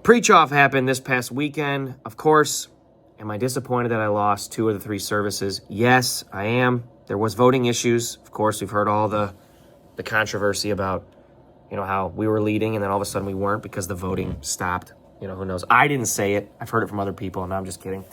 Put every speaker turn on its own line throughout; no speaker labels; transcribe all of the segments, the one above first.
Preach-off happened this past weekend. Of course, am I disappointed that I lost 2 of the 3 services? Yes, I am. There was voting issues. Of course, we've heard all the controversy about, how we were leading and then all of a sudden we weren't because the voting stopped. Who knows? I didn't say it. I've heard it from other people, and I'm just kidding.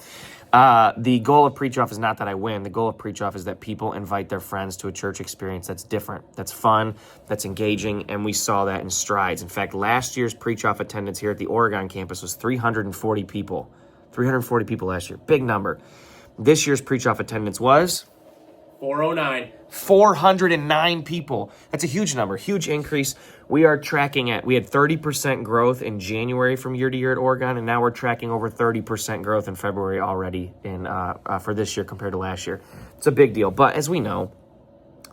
The goal of Preach-off is not that I win. The goal of Preach-off is that people invite their friends to a church experience that's different, that's fun, that's engaging, and we saw that in strides. In fact, last year's Preach-off attendance here at the Oregon campus was 340 people. 340 people last year. Big number. This year's Preach-off attendance was
409.
409 people. That's a huge number, huge increase. We had 30% growth in January from year to year at Oregon, and now we're tracking over 30% growth in February already for this year compared to last year. It's a big deal. But as we know,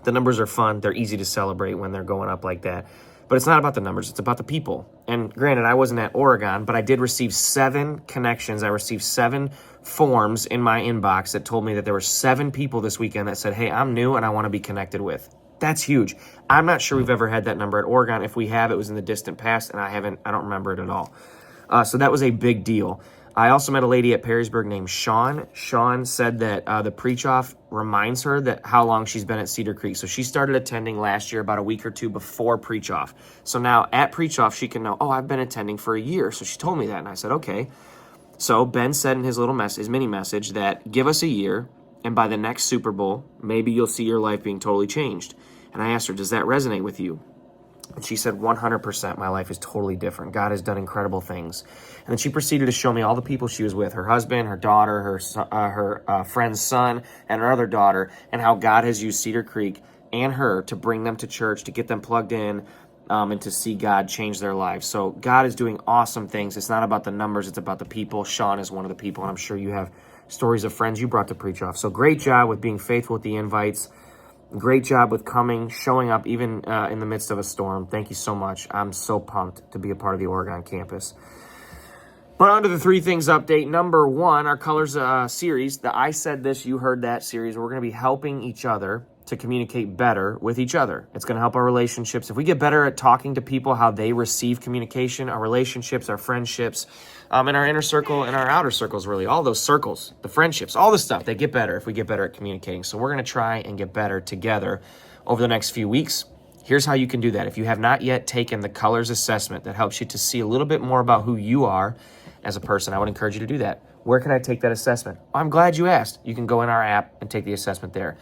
the numbers are fun. They're easy to celebrate when they're going up like that. But it's not about the numbers. It's about the people. And granted, I wasn't at Oregon, but I did receive 7 connections. I received 7 forms in my inbox that told me that there were 7 people this weekend that said, hey, I'm new and I want to be connected with. That's huge. I'm not sure we've ever had that number at Oregon. If we have, it was in the distant past, and I don't remember it at all. So that was a big deal. I also met a lady at Perrysburg named Sean. Sean said that the Preach-off reminds her that how long she's been at Cedar Creek. So she started attending last year about a week or 2 before Preach-off. So now at Preach-off, she can know, I've been attending for a year. So she told me that, and I said, okay. So Ben said in his mini message that give us a year, and by the next Super Bowl, maybe you'll see your life being totally changed. And I asked her, does that resonate with you? And she said, 100%, my life is totally different. God has done incredible things. And then she proceeded to show me all the people she was with, her husband, her daughter, her friend's son, and her other daughter, and how God has used Cedar Creek and her to bring them to church, to get them plugged in, and to see God change their lives. So God is doing awesome things. It's not about the numbers. It's about the people. Sean is one of the people, and I'm sure you have stories of friends you brought to Preach-off. So great job with being faithful with the invites. Great job with coming, showing up, even in the midst of a storm. Thank you so much. I'm so pumped to be a part of the Oregon campus. But on to the 3 things update. Number 1, our Colors series, the I Said This, You Heard That series. We're going to be helping each other to communicate better with each other. It's going to help our relationships. If we get better at talking to people, how they receive communication, our relationships, our friendships, in our inner circle and our outer circles, really, all those circles, the friendships, all the stuff, they get better if we get better at communicating. So we're going to try and get better together over the next few weeks. Here's how you can do that. If you have not yet taken the Colors assessment that helps you to see a little bit more about who you are as a person, I would encourage you to do that. Where can I take that assessment? I'm glad you asked. You can go in our app and take the assessment there.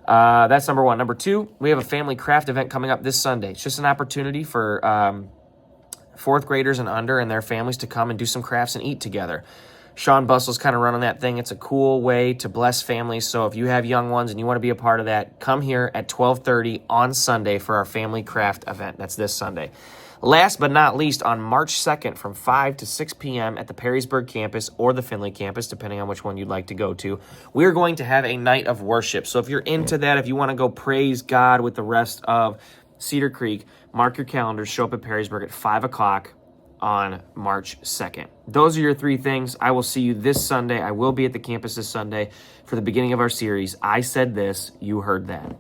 That's number 1. Number 2, we have a family craft event coming up this Sunday. It's just an opportunity for 4th graders and under and their families to come and do some crafts and eat together. Sean Bustle's kind of running that thing. It's a cool way to bless families. So if you have young ones and you want to be a part of that, come here at 12:30 on Sunday for our family craft event. That's this Sunday. Last but not least, on March 2nd from 5 to 6 p.m. at the Perrysburg campus or the Findlay campus, depending on which one you'd like to go to, we're going to have a night of worship. So if you're into that, if you want to go praise God with the rest of Cedar Creek, mark your calendars, show up at Perrysburg at 5 o'clock on March 2nd. Those are your 3 things. I will see you this Sunday. I will be at the campus this Sunday for the beginning of our series, I Said This, You Heard That.